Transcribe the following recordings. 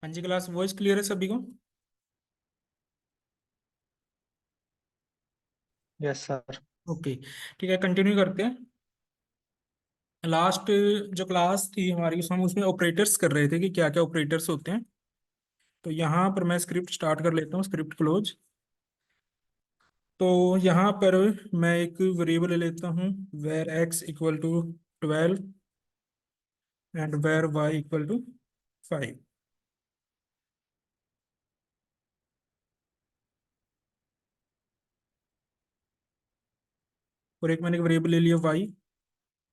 हाँ जी class, voice clear है सभी को? Yes sir. ओके। ठीक है, कंटिन्यू करते हैं। लास्ट जो क्लास थी हमारी हम उसमें ऑपरेटर्स कर रहे थे कि क्या क्या ऑपरेटर्स होते हैं। तो यहाँ पर मैं स्क्रिप्ट स्टार्ट कर लेता हूँ, स्क्रिप्ट क्लोज। तो यहाँ पर मैं एक वेरिएबल ले लेता हूँ, var x equal to 12 and var y equal to 5। और एक मैंने वेरिएबल ले लिया वाई,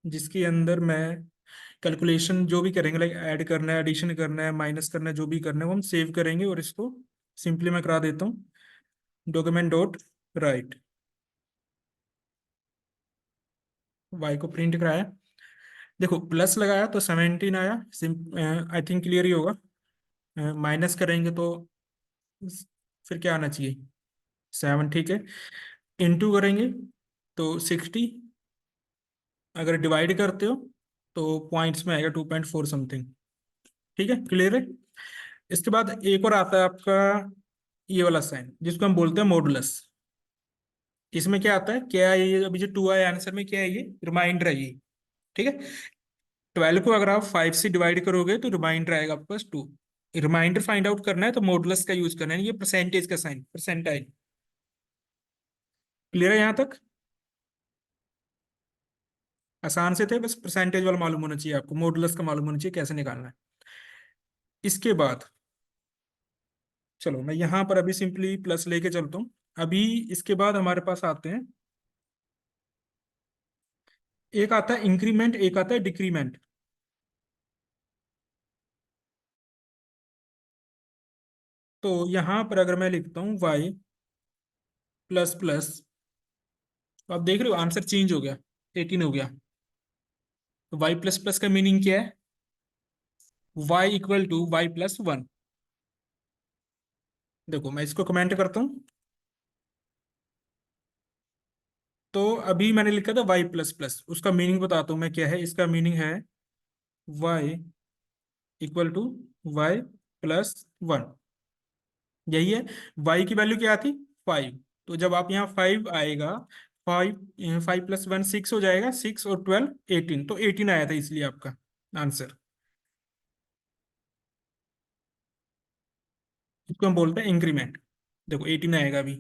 जिसके अंदर मैं कैलकुलेशन जो भी करेंगे, लाइक ऐड करना है, एडिशन करना है, माइनस करना है, जो भी करना है वो हम सेव करेंगे। और इसको सिंपली मैं करा देता हूँ, डॉक्यूमेंट डॉट राइट। वाई को प्रिंट कराया, देखो प्लस लगाया तो 17 आया। आई थिंक क्लियर ही होगा। माइनस करेंगे तो फिर क्या आना चाहिए? 7, ठीक है। इंटू करेंगे तो 60। अगर डिवाइड करते हो तो पॉइंट्स में आएगा 2.4 समथिंग। ठीक है, क्लियर है। इसके बाद एक और आता है आपका ये वाला साइन, जिसको हम बोलते हैं मॉडुलस। इसमें क्या आता है, क्या है ये? अभी जो 2 आया आंसर में, क्या है ये? रिमाइंडर है ये। ठीक है। 12 को अगर आप 5 से डिवाइड करोगे तो रिमाइंडर आएगा आपके पास 2। रिमाइंडर फाइंड आउट करना है तो मॉडुलस का यूज करना है, ये परसेंटेज का साइन, परसेंटाइल। क्लियर है यहाँ तक? आसान से थे, बस परसेंटेज वाला मालूम होना चाहिए आपको, मॉडुलस का मालूम होना चाहिए कैसे निकालना है। इसके बाद चलो मैं यहाँ पर अभी सिंपली प्लस लेके चलता हूँ। अभी इसके बाद हमारे पास आते हैं, एक आता है इंक्रीमेंट, एक आता है डिक्रीमेंट। तो यहाँ पर अगर मैं लिखता हूँ वाई प्लस प्लस, तो आप देख रहे हो आंसर चेंज हो गया, 18 हो गया। तो वाई प्लस प्लस का मीनिंग क्या है? Y equal to y plus one. देखो मैं इसको कमेंट करता हूँ। तो अभी मैंने लिखा था वाई प्लस प्लस, उसका मीनिंग बताता हूँ मैं क्या है। इसका मीनिंग है y equal to y plus one, यही है। वाई की वैल्यू क्या थी? 5। तो जब आप यहाँ 5 आएगा, 5 प्लस वन 6 हो जाएगा, 6 और 12 18, तो 18 आया था इसलिए आपका आंसर। इसको हम बोलते हैं इंक्रीमेंट। देखो 18 आएगा अभी।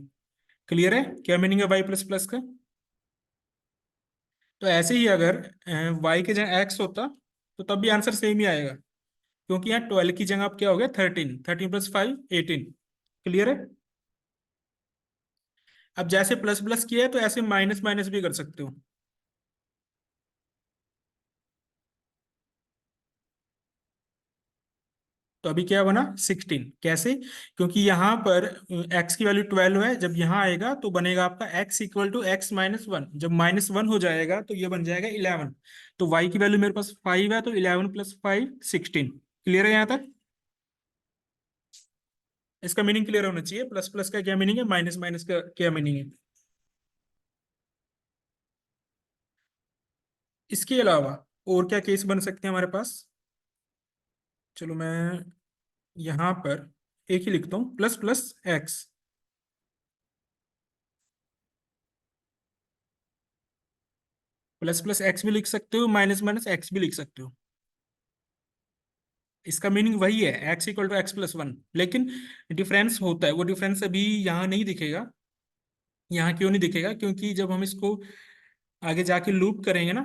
क्लियर है क्या मीनिंग है वाई प्लस प्लस का? तो ऐसे ही अगर वाई के जगह एक्स होता तो तब भी आंसर सेम ही आएगा, क्योंकि यहाँ 12 की जगह आप क्या हो गया? 13, 13 प्लस 5 18। क्लियर है। अब जैसे प्लस प्लस किया है तो ऐसे माइनस माइनस भी कर सकते हो। तो अभी क्या बना? 16। कैसे? क्योंकि यहाँ पर x की वैल्यू 12 है, जब यहाँ आएगा तो बनेगा आपका x equal to x minus one. जब -1 हो जाएगा तो ये बन जाएगा 11। तो y की वैल्यू मेरे पास 5 है, तो 11 प्लस 5 16। क्लियर है यहाँ तक? इसका मीनिंग क्लियर होना चाहिए, प्लस प्लस का क्या मीनिंग है, माइनस माइनस का क्या मीनिंग है। इसके अलावा और क्या केस बन सकते हैं हमारे पास? चलो मैं यहाँ पर एक ही लिखता हूँ, plus plus x. Plus plus x भी लिख सकते हो, माइनस माइनस एक्स भी लिख सकते हो। इसका मीनिंग वही है, x equal to x plus one, लेकिन डिफरेंस होता है। वो डिफरेंस अभी यहाँ नहीं दिखेगा। यहाँ क्यों नहीं दिखेगा? क्योंकि जब हम इसको आगे जाके लूप करेंगे ना,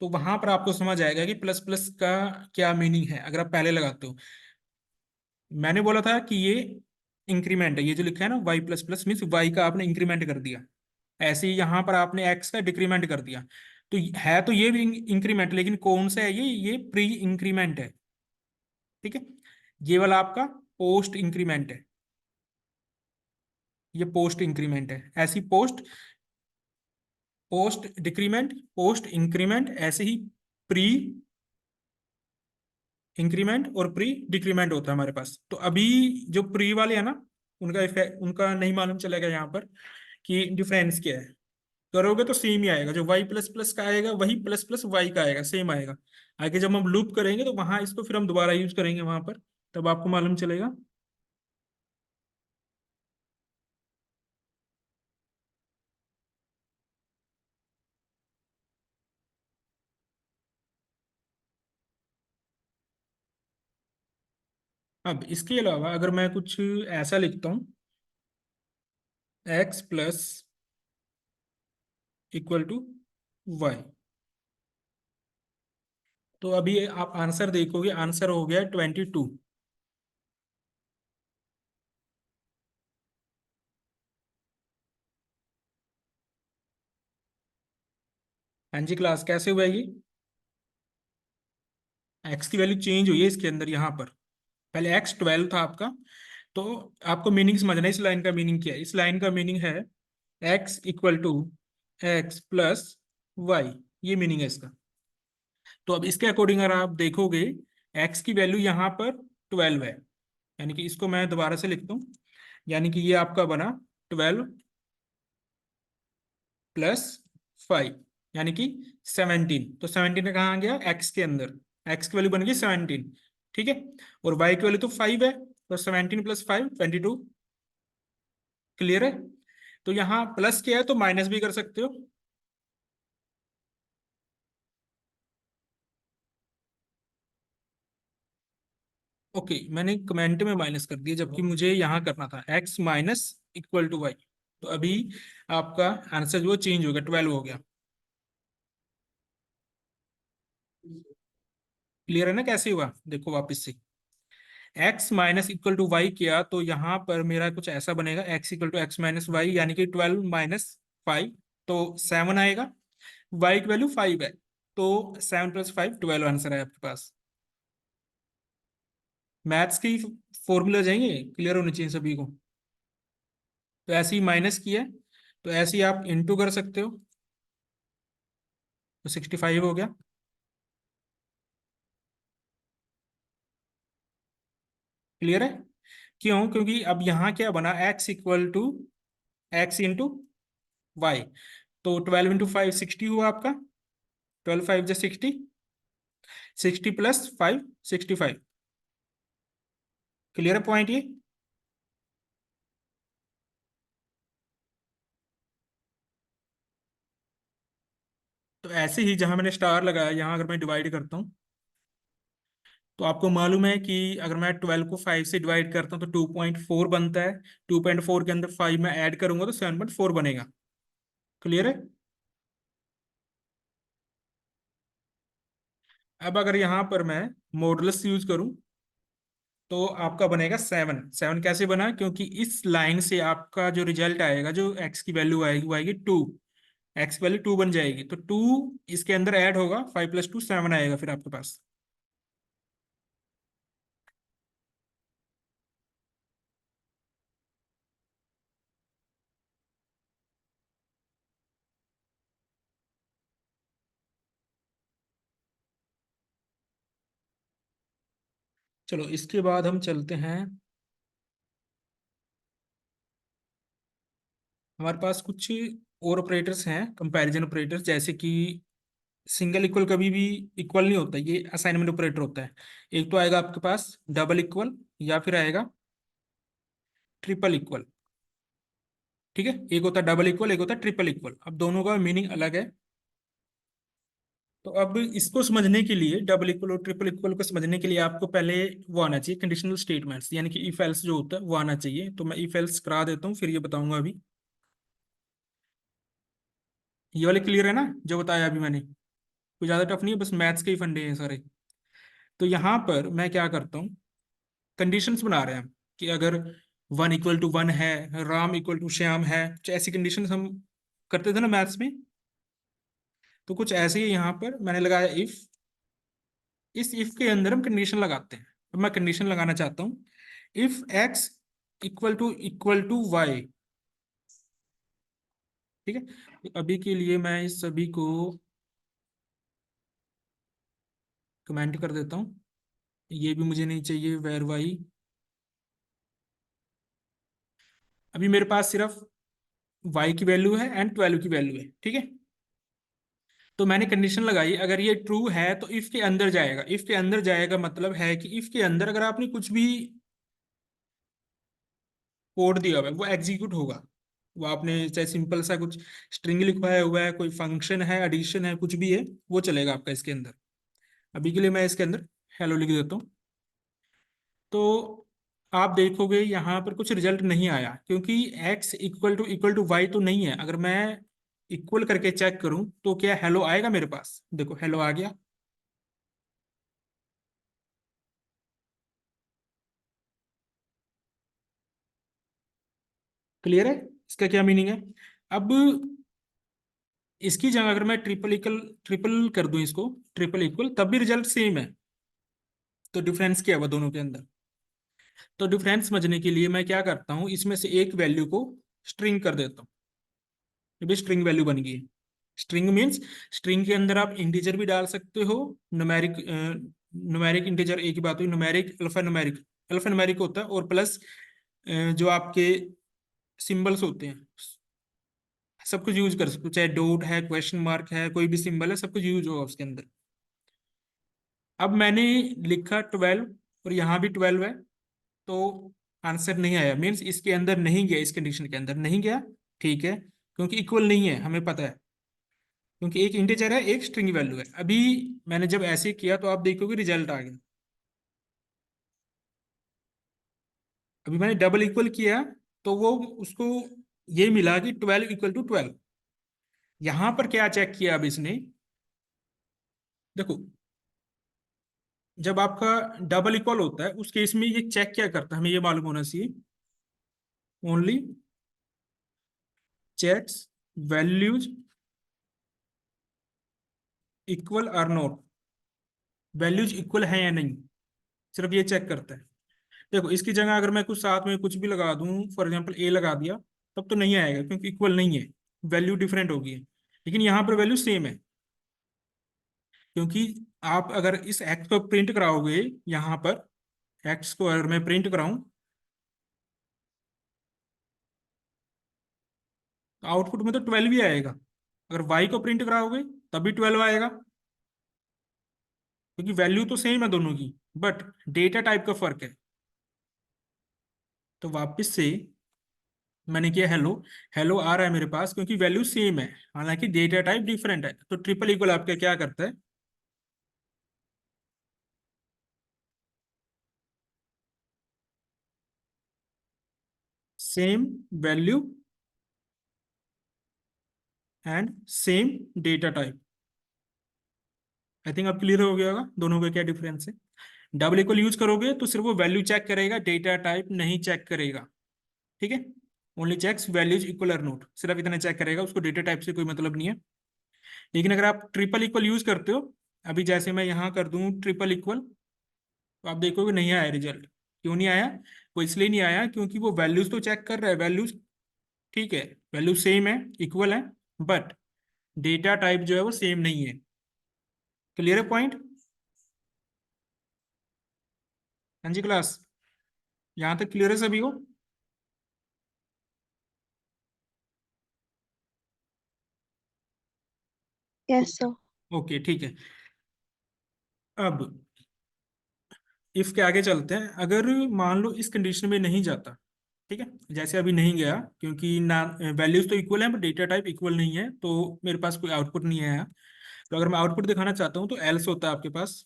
तो वहां पर आपको समझ आएगा कि प्लस प्लस का क्या मीनिंग है, अगर आप पहले लगाते हो। मैंने बोला था कि ये इंक्रीमेंट है, ये जो लिखा है ना y plus plus means y का आपने इंक्रीमेंट कर दिया। ऐसे ही यहाँ पर आपने एक्स का डिक्रीमेंट कर दिया। तो है तो ये भी इंक्रीमेंट, लेकिन कौन सा है ये प्री इंक्रीमेंट है। ठीक है। ये वाला आपका पोस्ट इंक्रीमेंट है, ये पोस्ट इंक्रीमेंट है। ऐसी post, post decrement, post increment, ऐसे ही प्री इंक्रीमेंट और प्री डिक्रीमेंट होता है हमारे पास। तो अभी जो प्री वाले हैं ना, उनका इफेक्ट उनका नहीं मालूम चलेगा यहाँ पर कि डिफरेंस क्या है। करोगे तो सेम ही आएगा, जो वाई प्लस प्लस का आएगा वही प्लस प्लस वाई का आएगा, सेम आएगा। आगे जब हम लूप करेंगे तो वहां इसको फिर हम दोबारा यूज करेंगे वहां पर, तब आपको मालूम चलेगा। अब इसके अलावा अगर मैं कुछ ऐसा लिखता हूँ, x plus equal to y, तो अभी आप आंसर देखोगे, आंसर हो गया 22। हाँ जी क्लास, कैसे हुआ ये? एक्स की वैल्यू चेंज हुई है इसके अंदर यहाँ पर। पहले एक्स 12 था आपका। तो आपको मीनिंग समझना है, इस लाइन का मीनिंग क्या है। इस लाइन का मीनिंग है x equal to x plus y, ये मीनिंग है इसका। तो अब इसके अकॉर्डिंग अगर आप देखोगे, एक्स की वैल्यू यहाँ पर 12 है, यानी कि इसको मैं दोबारा से लिखता हूँ, यानी कि ये आपका बना 12 प्लस 5, यानी कि 17। तो 17 कहाँ आ गया? एक्स के अंदर। एक्स की वैल्यू बन गई 17, ठीक है। और वाई की वैल्यू तो 5 है, तो 17 प्लस 5 22। क्लियर है? तो यहाँ प्लस किया है तो माइनस भी कर सकते हो। ओके, मैंने कमेंट में माइनस कर दिया, जबकि मुझे यहाँ करना था x minus equal to y. तो अभी आपका आंसर जो चेंज हो गया, 12 हो गया। क्लियर है ना कैसे हुआ? देखो वापस से, x minus equal to y किया तो यहाँ पर मेरा कुछ ऐसा बनेगा, x equal to x minus y, यानी कि 12 माइनस 5, तो 7 आएगा। वाई की वैल्यू 5 है, तो 7 प्लस 5 12 आंसर है आपके पास। मैथ्स की फॉर्मूला जाएंगे, क्लियर होने चाहिए सभी को। तो ऐसे ही माइनस किया है, तो ऐसे ही आप इंटू कर सकते हो, तो 65 हो गया। क्लियर है? क्यों? क्योंकि अब यहाँ क्या बना, x equal to x into y. तो 12 इंटू 5 60 हुआ आपका, 12 5 जा 60, 60 प्लस 5 65। क्लियर है पॉइंट ये? तो ऐसे ही जहां मैंने स्टार लगाया, यहाँ अगर मैं डिवाइड करता हूँ, तो आपको मालूम है कि अगर मैं 12 को 5 से डिवाइड करता हूँ तो 2.4 बनता है। 2.4 के अंदर 5 मैं ऐड करूंगा तो 7.4 बनेगा। क्लियर है? अब अगर यहाँ पर मैं मॉडुलस यूज करूँ, तो आपका बनेगा 7। 7 कैसे बना? क्योंकि इस लाइन से आपका जो रिजल्ट आएगा, जो एक्स की वैल्यू आएगी वो आएगी 2। एक्स की वैल्यू 2 बन जाएगी, तो 2 इसके अंदर ऐड होगा, 5 प्लस 2 7 आएगा फिर आपके पास। चलो इसके बाद हम चलते हैं, हमारे पास कुछ और ऑपरेटर्स हैं, कंपैरिजन ऑपरेटर्स, जैसे कि सिंगल इक्वल कभी भी इक्वल नहीं होता, ये असाइनमेंट ऑपरेटर होता है। एक तो आएगा आपके पास डबल इक्वल, या फिर आएगा ट्रिपल इक्वल। ठीक है, एक होता है डबल इक्वल, एक होता है ट्रिपल इक्वल, अब दोनों का मीनिंग अलग है। तो अब इसको समझने के लिए, डबल इक्वल और ट्रिपल इक्वल को समझने के लिए आपको पहले वो आना चाहिए, कंडीशनल स्टेटमेंट्स, यानी कि इफ एल्स जो होता है वो आना चाहिए। तो मैं इफ एल्स करा देता हूँ, फिर ये बताऊंगा अभी। ये वाले क्लियर है ना जो बताया अभी मैंने? कोई ज्यादा टफ नहीं है, बस मैथ्स के ही फंडे हैं सारे। तो यहाँ पर मैं क्या करता हूँ, कंडीशंस बना रहे हैं हम, कि अगर 1 = 1 है, राम इक्वल टू श्याम है, कुछ ऐसी कंडीशंस हम करते थे ना मैथ्स में। तो कुछ ऐसे ही यहाँ पर मैंने लगाया इफ। इस इफ के अंदर हम कंडीशन लगाते हैं। अब मैं कंडीशन लगाना चाहता हूँ, if x equal to y. ठीक है, तो अभी के लिए मैं इस सभी को कमेंट कर देता हूँ, ये भी मुझे नहीं चाहिए, वेर वाई। अभी मेरे पास सिर्फ वाई की वैल्यू है एंड 12 की वैल्यू है, ठीक है। तो मैंने कंडीशन लगाई, अगर ये ट्रू है तो इफ के अंदर जाएगा। इफ के अंदर जाएगा मतलब है कि इफ के अंदर अगर आपने कुछ भी कोड दिया हुआ है वो एग्जीक्यूट होगा। वो आपने चाहे सिंपल सा कुछ स्ट्रिंग लिखवाया हुआ है, कोई फंक्शन है, एडिशन है, कुछ भी है, वो चलेगा आपका इसके अंदर। अभी के लिए मैं इसके अंदर हेलो लिख देता हूँ। तो आप देखोगे यहाँ पर कुछ रिजल्ट नहीं आया, क्योंकि x इक्वल टू वाई तो नहीं है। अगर मैं इक्वल करके चेक करूं तो क्या हेलो आएगा मेरे पास? देखो हेलो आ गया। क्लियर है इसका क्या मीनिंग है? अब इसकी जगह अगर मैं ट्रिपल कर दूं इसको, ट्रिपल इक्वल, तब भी रिजल्ट सेम है। तो डिफरेंस क्या हुआ दोनों के अंदर? तो डिफरेंस समझने के लिए मैं क्या करता हूँ, इसमें से एक वैल्यू को स्ट्रिंग कर देता हूँ। ये भी स्ट्रिंग वैल्यू बन गई। स्ट्रिंग मीन्स स्ट्रिंग के अंदर आप इंटीजर भी डाल सकते हो, न्यूमेरिक न्यूमेरिक इंटीजर एक ही बात हुई, numeric alpha numeric. Alpha numeric होता है, और प्लस जो आपके सिंबल्स होते हैं सब कुछ यूज कर सकते हो, चाहे डॉट है, क्वेश्चन मार्क है, कोई भी सिंबल है, सब कुछ यूज होगा उसके अंदर। अब मैंने लिखा 12 और यहाँ भी 12 है, तो आंसर नहीं आया, मीन्स इसके अंदर नहीं गया, इस कंडीशन के अंदर नहीं गया। ठीक है, क्योंकि इक्वल नहीं है, हमें पता है, क्योंकि एक इंटीजर है, एक स्ट्रिंग वैल्यू है। अभी मैंने जब ऐसे किया तो आप देखोगे रिजल्ट आ गया। अभी मैंने डबल इक्वल किया तो वो उसको ये मिला कि 12 = 12। यहां पर क्या चेक किया अब इसने? देखो, जब आपका डबल इक्वल होता है उस केस में ये चेक क्या करता है, हमें ये मालूम होना चाहिए। Only checks values equal or not, values equal है या नहीं, सिर्फ ये चेक करता है। देखो, इसकी जगह अगर मैं कुछ साथ में कुछ भी लगा दूं, फॉर एग्जांपल ए लगा दिया, तब तो नहीं आएगा क्योंकि इक्वल नहीं है, वैल्यू डिफरेंट होगी। लेकिन यहाँ पर वैल्यू सेम है, क्योंकि आप अगर इस एक्स को प्रिंट कराओगे, यहाँ पर एक्स को अगर मैं प्रिंट कराऊं तो आउटपुट में तो 12 ही आएगा। अगर वाई को प्रिंट कराओगे तब भी 12 आएगा, क्योंकि वैल्यू तो सेम है दोनों की, बट डेटा टाइप का फर्क है। तो वापस से मैंने किया हेलो, हेलो आ रहा है मेरे पास क्योंकि वैल्यू सेम है, हालांकि डेटा टाइप डिफरेंट है। तो ट्रिपल इक्वल आपका क्या करता है? Same value and same data type. I think अब क्लियर हो गया होगा दोनों का क्या डिफरेंस है। डबल इक्वल यूज करोगे तो सिर्फ वो वैल्यू चेक करेगा, डेटा टाइप नहीं चेक करेगा। ठीक है, ओनली चेक्स वैल्यूज इक्वल और नोट, सिर्फ इतना चेक करेगा, उसको डेटा टाइप से कोई मतलब नहीं है। लेकिन अगर आप ट्रिपल इक्वल यूज करते हो, अभी जैसे मैं यहाँ कर दूं ट्रिपल इक्वल, तो आप देखोगे नहीं आया रिजल्ट। क्यों नहीं आया? वो इसलिए नहीं आया क्योंकि वो वैल्यूज तो चेक कर रहा है, वैल्यूज ठीक है, वैल्यू सेम है, इक्वल है, बट डेटा टाइप जो है वो सेम नहीं है। क्लियर है पॉइंट? हाँ जी क्लास, यहाँ तक क्लियर है सभी को? Yes sir. ओके ठीक है। अब इफ के आगे चलते हैं। अगर मान लो इस कंडीशन में नहीं जाता, ठीक है, जैसे अभी नहीं गया क्योंकि ना वैल्यूज तो इक्वल है बट डेटा टाइप इक्वल नहीं है, तो मेरे पास कोई आउटपुट नहीं आया। तो अगर मैं आउटपुट दिखाना चाहता हूँ तो एल्स होता है आपके पास।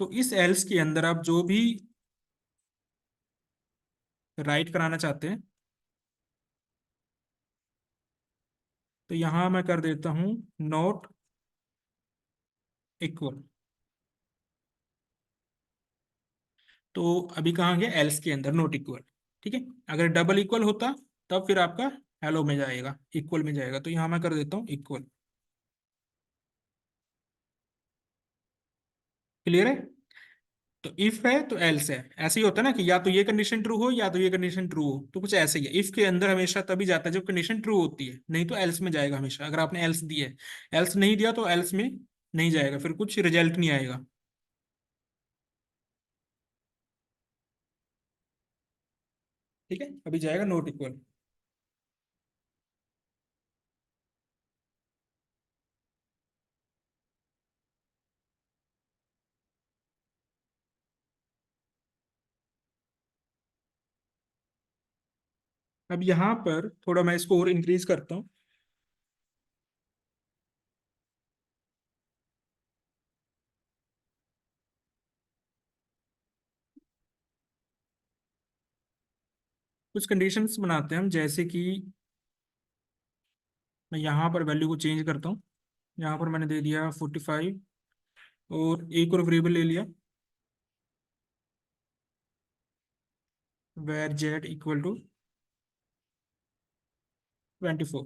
तो इस एल्स के अंदर आप जो भी राइट कराना चाहते हैं, तो यहां मैं कर देता हूं नॉट इक्वल। तो अभी कहाँ गया? एल्स के अंदर नॉट इक्वल। ठीक है, अगर डबल इक्वल होता तब फिर आपका हेलो में जाएगा, इक्वल में जाएगा। तो यहां मैं कर देता हूँ इक्वल। क्लियर है? तो इफ है तो एल्स है, ऐसे ही होता है ना कि या तो ये कंडीशन ट्रू हो या तो ये कंडीशन ट्रू हो। तो कुछ ऐसे ही है, इफ के अंदर हमेशा तभी जाता है जब कंडीशन ट्रू होती है, नहीं तो एल्स में जाएगा हमेशा। अगर आपने एल्स दिया है, एल्स नहीं दिया तो एल्स में नहीं जाएगा, फिर कुछ रिजल्ट नहीं आएगा। ठीक है, अभी जाएगा नॉट इक्वल। अब यहाँ पर थोड़ा मैं इसको और इंक्रीज करता हूँ। कुछ कंडीशंस बनाते हैं हम, जैसे कि मैं यहाँ पर वैल्यू को चेंज करता हूँ। यहाँ पर मैंने दे दिया 45, और एक और वेरिएबल ले लिया, वेर जेड इक्वल टू 24।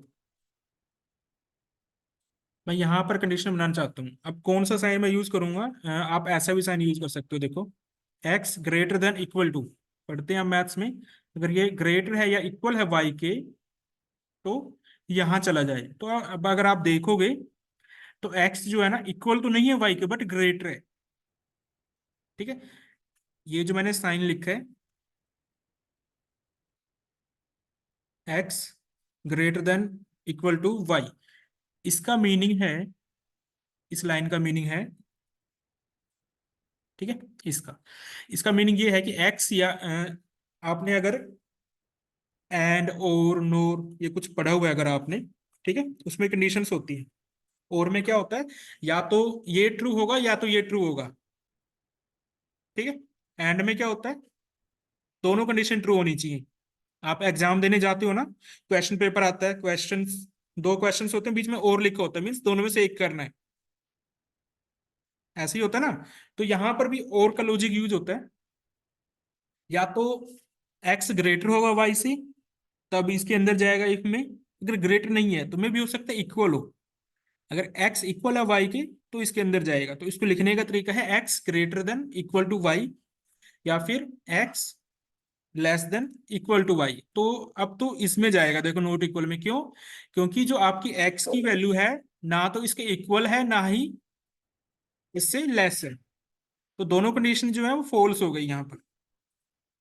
मैं यहाँ पर कंडीशन बनाना चाहता हूँ। अब कौन सा साइन मैं यूज करूंगा? आप ऐसा भी साइन यूज कर सकते हो, देखो, x greater than equal to, पढ़ते हैं हम मैथ्स में, अगर ये ग्रेटर है या इक्वल है वाई के, तो यहाँ चला जाए। तो अब अगर आप देखोगे तो एक्स जो है ना, इक्वल तो नहीं है वाई के, बट ग्रेटर है। ठीक है, ये जो मैंने साइन लिखा है, x greater than equal to y, इसका मीनिंग है, इस लाइन का मीनिंग है, ठीक है, इसका इसका मीनिंग ये है कि एक्स या आपने अगर एंड और नोर ये कुछ पढ़ा हुआ है अगर आपने, ठीक है, उसमें कंडीशंस होती है। और में क्या होता है, या तो ये ट्रू होगा या तो ये ट्रू होगा। ठीक है, एंड में क्या होता है, दोनों कंडीशन ट्रू होनी चाहिए। आप एग्जाम देने जाते हो ना, क्वेश्चन पेपर आता है, क्वेश्चन, दो क्वेश्चन होते हैं, बीच में और लिखा होता है, मीन्स दोनों में से एक करना है। ऐसे ही होता है ना। तो यहां पर भी और का लॉजिक यूज होता है, या तो एक्स ग्रेटर होगा वाई से, तब इसके अंदर जाएगा इफ में, अगर ग्रेटर नहीं है तो में भी हो सकता है इक्वल हो। अगर एक्स इक्वल है वाई के तो इसके अंदर जाएगा। तो इसको लिखने का तरीका है x greater than equal to y, या फिर x less than equal to y. तो अब तो इसमें जाएगा, देखो, नॉट इक्वल में। क्यों? क्योंकि जो आपकी एक्स की वैल्यू है, ना तो इसके इक्वल है ना ही इससे लेस है। तो दोनों कंडीशन जो है वो फॉल्स हो गई यहाँ पर।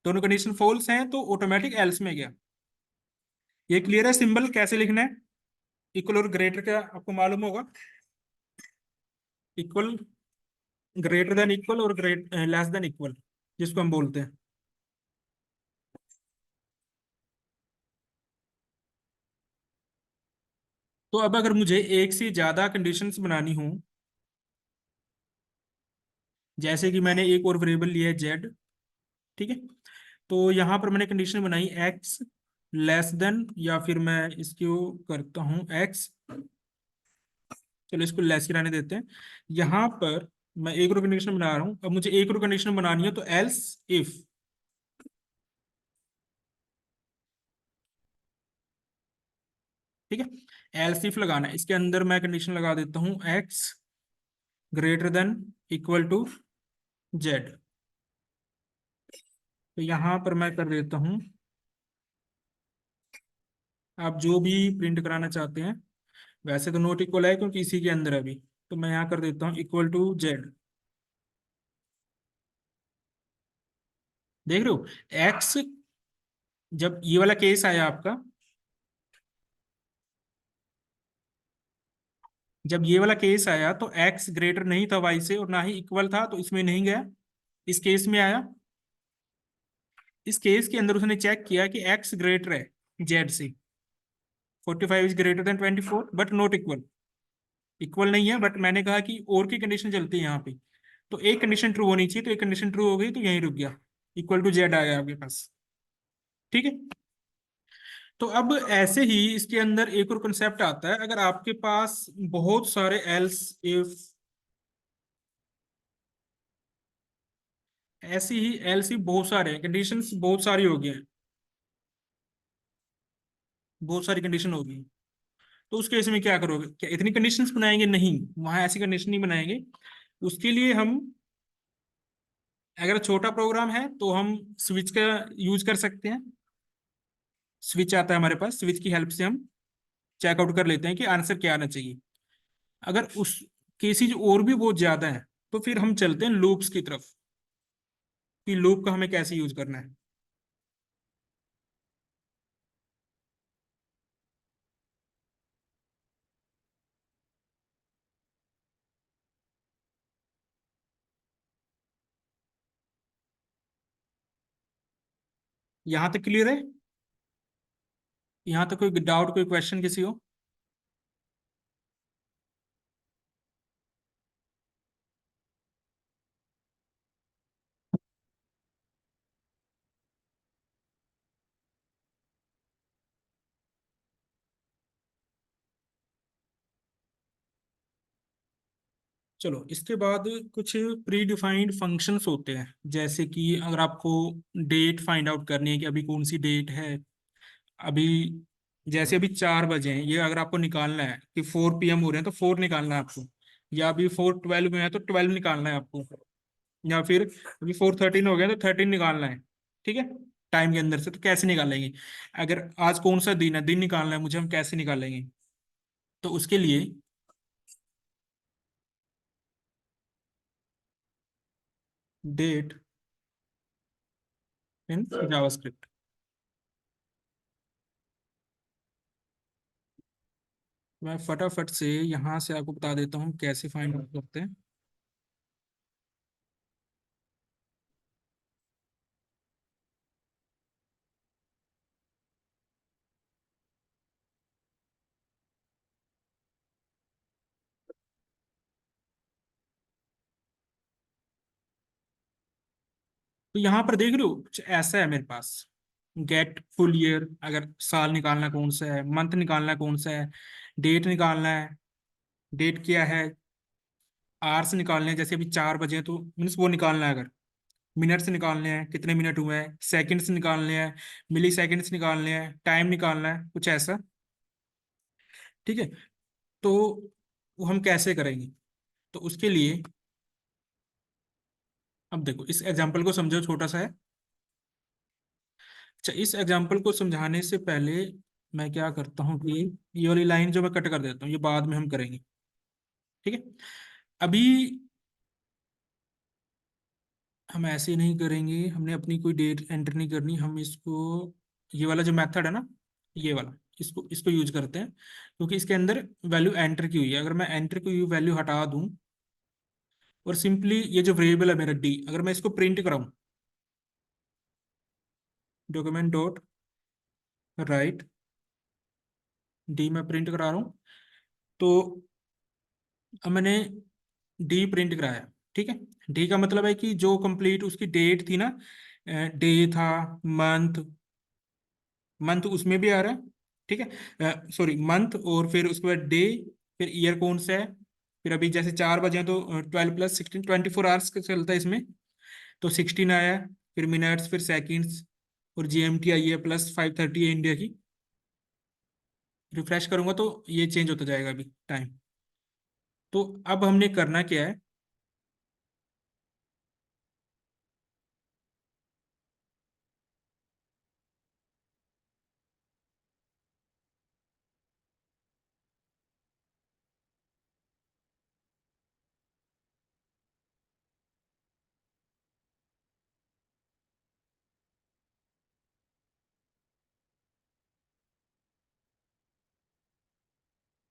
दोनों कंडीशन फॉल्स हैं तो ऑटोमेटिक एल्स में गया। ये क्लियर है? सिंबल कैसे लिखना है? इक्वल और ग्रेटर का आपको मालूम होगा, इक्वल, ग्रेटर देन इक्वल, और ग्रेट लेस देन इक्वल, जिसको हम बोलते हैं। तो अब अगर मुझे एक से ज्यादा कंडीशंस बनानी हो, जैसे कि मैंने एक और वेरिएबल लिया है जेड, ठीक है, तो यहां पर मैंने कंडीशन बनाई एक्स लेस देन, या फिर मैं इसको करता हूं एक्स, चलो इसको लेस ही रहने देते हैं। यहां पर मैं एक और कंडीशन बना रहा हूं। अब मुझे एक और कंडीशन बनानी है, तो एल्स इफ, ठीक है, एल्स इफ लगाना है। इसके अंदर मैं कंडीशन लगा देता हूं x greater than equal to z. तो यहां पर मैं कर देता हूं, आप जो भी प्रिंट कराना चाहते हैं, वैसे तो नोट इक्वल है क्योंकि इसी के अंदर है अभी, तो मैं यहाँ कर देता हूँ इक्वल टू जेड। देख रहे हो, एक्स, जब ये वाला केस आया आपका, जब ये वाला केस आया तो एक्स ग्रेटर नहीं था वाई से और ना ही इक्वल था, तो इसमें नहीं गया। इस केस में आया, इस केस के अंदर उसने चेक किया कि एक्स ग्रेटर है जेड से, 45 is greater than 24, but not equal, equal नहीं है। बट मैंने कहा कि और की कंडीशन चलती है यहाँ पे, तो एक कंडीशन ट्रू होनी चाहिए, तो एक कंडीशन ट्रू हो गई तो यहीं रुक गया, इक्वल टू जेड आ गया आपके पास। ठीक है, तो अब ऐसे ही इसके अंदर एक और कंसेप्ट आता है, अगर आपके पास बहुत सारे एल्स इफ, ऐसी ही एल्स इफ बहुत सारे कंडीशंस, बहुत सारी हो गई हैं, बहुत सारी कंडीशन होगी, तो उस केस में क्या करोगे? क्या इतनी कंडीशंस बनाएंगे? नहीं, वहां ऐसी कंडीशन नहीं बनाएंगे। उसके लिए हम, अगर छोटा प्रोग्राम है तो हम स्विच का यूज कर सकते हैं। स्विच आता है हमारे पास, स्विच की हेल्प से हम चेकआउट कर लेते हैं कि आंसर क्या आना चाहिए। अगर उस केसेज और भी बहुत ज्यादा है, तो फिर हम चलते हैं लूप्स की तरफ, कि लूप का हमें कैसे यूज करना है। यहां तक क्लियर है? यहाँ तक कोई डाउट, कोई क्वेश्चन किसी हो? चलो, इसके बाद कुछ प्री डिफाइंड फंक्शंस होते हैं, जैसे कि अगर आपको डेट फाइंड आउट करनी है कि अभी कौन सी डेट है। अभी जैसे अभी 4 बजे हैं, ये अगर आपको निकालना है कि 4 PM हो रहे हैं तो 4 निकालना है आपको, या अभी 4:12 में है तो 12 निकालना है आपको, या फिर अभी 4:13 हो गया तो 13 निकालना है। ठीक है, टाइम के अंदर से तो कैसे निकालेंगे? अगर आज कौन सा दिन है, दिन निकालना है मुझे, हम कैसे निकालेंगे? तो उसके लिए डेट इन जावास्क्रिप्ट, मैं फटाफट से यहाँ से आपको बता देता हूँ कैसे फाइंड आउट करते हैं। तो यहाँ पर देख रहे हो कुछ ऐसा है मेरे पास, गेट फुल ईयर, अगर साल निकालना कौन सा है, मंथ निकालना कौन सा है, डेट निकालना है, डेट क्या है, आवर्स निकालने हैं, जैसे अभी 4 बजे हैं तो मीन्स वो निकालना है, अगर मिनट्स निकालने हैं कितने मिनट हुए हैं, सेकंड्स निकालने हैं, मिली सेकंड्स निकालने हैं, टाइम निकालना है, कुछ ऐसा। ठीक है, तो वो हम कैसे करेंगे? तो उसके लिए अब देखो, इस एग्जाम्पल को समझो, छोटा सा है। अच्छा, इस एग्जाम्पल को समझाने से पहले मैं क्या करता हूँ कि ये वाली लाइन जो मैं कट कर देता हूँ, ये बाद में हम करेंगे। ठीक है, अभी हम ऐसे नहीं करेंगे, हमने अपनी कोई डेट एंटर नहीं करनी, हम इसको, ये वाला जो मेथड है ना, ये वाला, इसको इसको यूज करते हैं, क्योंकि इसके अंदर वैल्यू एंटर की हुई है। अगर मैं एंटर की हुई वैल्यू हटा दूं और सिंपली ये जो वेरिएबल है मेरा डी, अगर मैं इसको प्रिंट कराऊं, डॉक्यूमेंट डॉट राइट डी, मैं प्रिंट करा रहा हूँ, तो अब मैंने डी प्रिंट कराया। ठीक है, डी का मतलब है कि जो कंप्लीट उसकी डेट थी ना, डे था, मंथ, मंथ उसमें भी आ रहा है। ठीक है, सॉरी, मंथ, और फिर उसके बाद डे, फिर ईयर कौन सा है, फिर अभी जैसे 4 बजे हैं तो 12 + 16, 24 आवर्स का चलता है इसमें, तो 16 आया, फिर मिनट्स, फिर सेकंड्स, और GMT आई है +5:30 है इंडिया की। रिफ्रेश करूंगा तो ये चेंज होता जाएगा अभी टाइम। तो अब हमने करना क्या है?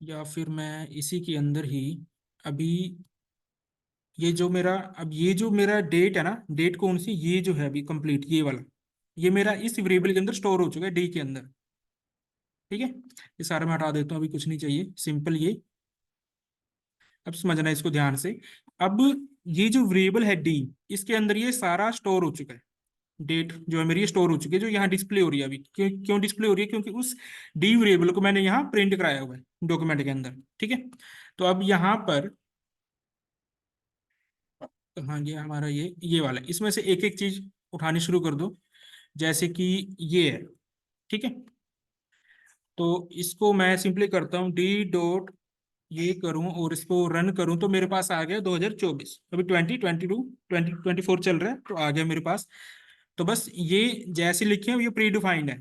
या फिर मैं इसी के अंदर ही अभी, ये जो मेरा, अब ये जो मेरा डेट है ना, डेट कौन सी, ये जो है अभी कंप्लीट, ये वाला, ये मेरा इस वेरिएबल के अंदर स्टोर हो चुका है, डी के अंदर। ठीक है, ये सारा मैं हटा देता हूँ, अभी कुछ नहीं चाहिए, सिंपल ये। अब समझना इसको ध्यान से। अब ये जो वेरिएबल है डी, इसके अंदर ये सारा स्टोर हो चुका है, डेट जो है मेरी स्टोर हो चुकी है, जो यहाँ डिस्प्ले हो रही है अभी। क्यों क्यों डिस्प्ले हो रही है? क्योंकि उस डी वेरिएबल को मैंने यहाँ प्रिंट कराया हुआ है डॉक्यूमेंट के अंदर। ठीक है, तो अब यहाँ पर, हाँ, ये हमारा ये वाला है। इसमें से एक एक चीज उठानी शुरू कर दो, जैसे कि ये है। ठीक है, तो इसको मैं सिंपली करता हूँ डी डॉट, ये करूँ और इसको रन करूँ तो मेरे पास आ गया 2024, अभी 2022 2024 चल रहा है, तो आ गया मेरे पास। तो बस ये जैसे लिखे हैं ये प्री डिफाइंड है।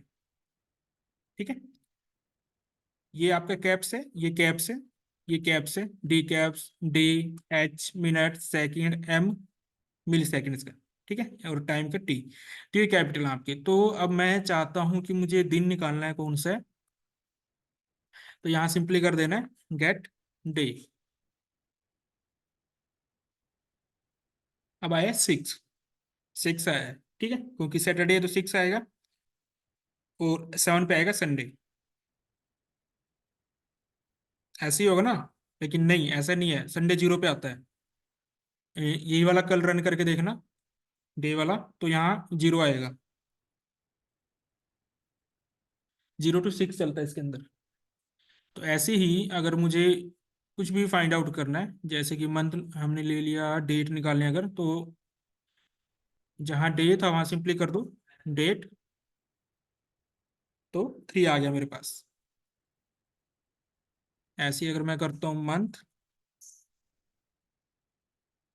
ठीक है, ये आपका कैप्स है, ये कैप्स है, ये कैप्स है, D caps, D, H minute, second, M milliseconds का। ठीक है, और टाइम का टी, तो ये कैपिटल आपके। तो अब मैं चाहता हूं कि मुझे दिन निकालना है कौन सा है, तो यहाँ सिंपली कर देना है गेट डे। अब आया 6, 6 आया है। ठीक है, क्योंकि सैटरडे है तो 6 आएगा, और 7 पे आएगा संडे। ऐसे ही होगा ना। लेकिन नहीं, ऐसा नहीं है, संडे जीरो पे आता है। यही वाला कल रन करके देखना, डे वाला, तो यहाँ जीरो आएगा। 0 to 6 चलता है इसके अंदर। तो ऐसे ही अगर मुझे कुछ भी फाइंड आउट करना है, जैसे कि मंथ हमने ले लिया, डेट निकालने अगर, तो जहाँ डे था वहां सिंपली कर दो डेट, तो 3 आ गया मेरे पास। ऐसे ही अगर मैं करता हूँ मंथ,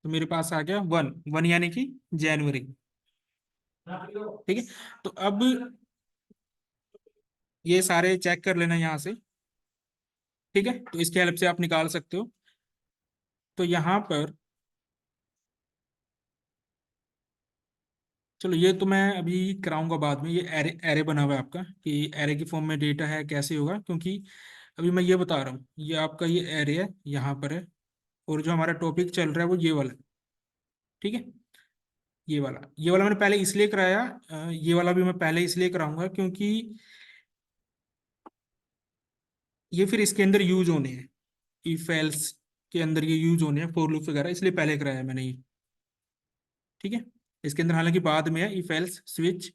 तो मेरे पास आ गया 1 1, यानी कि जनवरी। ठीक है। तो अब ये सारे चेक कर लेना यहाँ से। ठीक है, तो इसके हेल्प से आप निकाल सकते हो। तो यहाँ पर चलो, ये तो मैं अभी कराऊंगा बाद में। ये एरे एरे बना हुआ है आपका, कि एरे की फॉर्म में डेटा है कैसे होगा, क्योंकि अभी मैं ये बता रहा हूँ, ये आपका ये एरे है यहाँ पर है, और जो हमारा टॉपिक चल रहा है वो ये वाला है। ठीक है। ये वाला मैंने पहले इसलिए कराया, ये वाला भी मैं पहले इसलिए कराऊंगा क्योंकि ये फिर इसके अंदर यूज होने हैं, इफ एल्स के अंदर ये यूज होने हैं, फॉर लूप वगैरह, इसलिए पहले कराया मैंने ये। ठीक है। इसके अंदर हालांकि बाद में है इफ एल्स स्विच,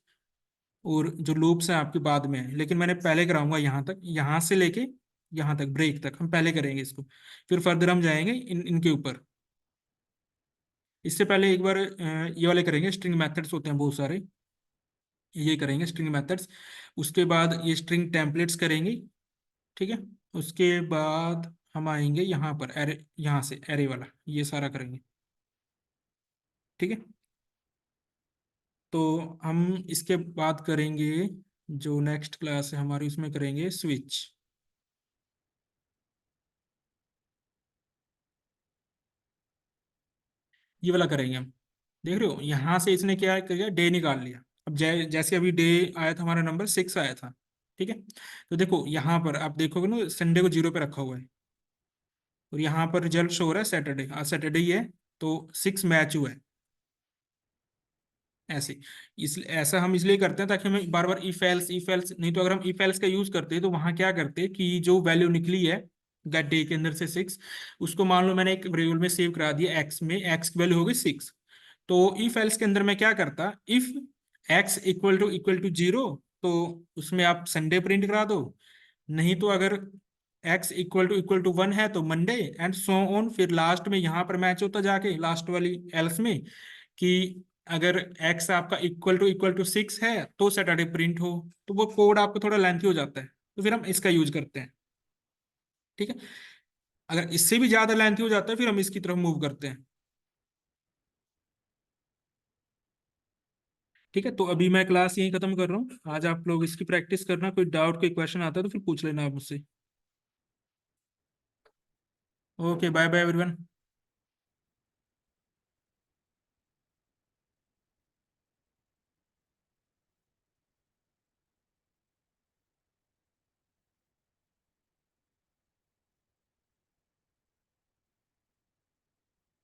और जो लूप्स हैं आपके बाद में है, लेकिन मैंने पहले कराऊंगा यहाँ तक, यहाँ से लेके यहाँ तक, ब्रेक तक हम पहले करेंगे इसको, फिर फर्दर हम जाएंगे इनके ऊपर। इससे पहले एक बार ये वाले करेंगे, स्ट्रिंग मेथड्स होते हैं बहुत सारे, ये करेंगे स्ट्रिंग मेथड्स। उसके बाद ये स्ट्रिंग टेम्पलेट्स करेंगे। ठीक है। उसके बाद हम आएंगे यहाँ पर एरे, यहाँ से एरे वाला ये सारा करेंगे। ठीक है। तो हम इसके बाद करेंगे, जो नेक्स्ट क्लास है हमारी, उसमें करेंगे स्विच। ये वाला करेंगे हम। देख रहे हो यहाँ से इसने क्या किया, डे निकाल लिया। अब जैसे अभी डे आया था, हमारा नंबर 6 आया था। ठीक है। तो देखो यहाँ पर आप देखोगे ना, संडे को जीरो पे रखा हुआ है, और यहाँ पर रिजल्ट शो हो रहा है सैटरडे, आज सैटरडे ही है, तो 6 मैच हुआ है। ऐसे, इस ऐसा हम इसलिए करते हैं ताकि हमें बार बार इफ एल्स नहीं, तो अगर हम इफ एल्स का यूज करते हैं तो वहां क्या करते हैं कि जो वैल्यू निकली है गेट डे के अंदर से 6, उसको मान लो मैंने एक वेरिएबल में सेव करा दिया एक्स में, एक्स की वैल्यू हो गई 6। तो इफ एल्स के अंदर मैं क्या करता, इफ एक्स इक्वल टू 0, तो उसमें आप संडे प्रिंट करा दो। नहीं तो अगर x इक्वल टू 1 है तो मंडे, एंड सो ऑन, फिर लास्ट में यहाँ पर मैच होता जाके लास्ट वाली एल्स में, कि अगर x आपका इक्वल टू 6 है तो सैटरडे प्रिंट हो। तो वो कोड आपको थोड़ा लेंथी हो जाता है, तो फिर हम इसका यूज करते हैं। ठीक है। अगर इससे भी ज्यादा लेंथी हो जाता है, फिर हम इसकी तरफ मूव करते हैं। ठीक है। तो अभी मैं क्लास यहीं खत्म कर रहा हूँ, आज आप लोग इसकी प्रैक्टिस करना, कोई डाउट कोई क्वेश्चन आता है तो फिर पूछ लेना आप मुझसे। Okay, bye bye everyone.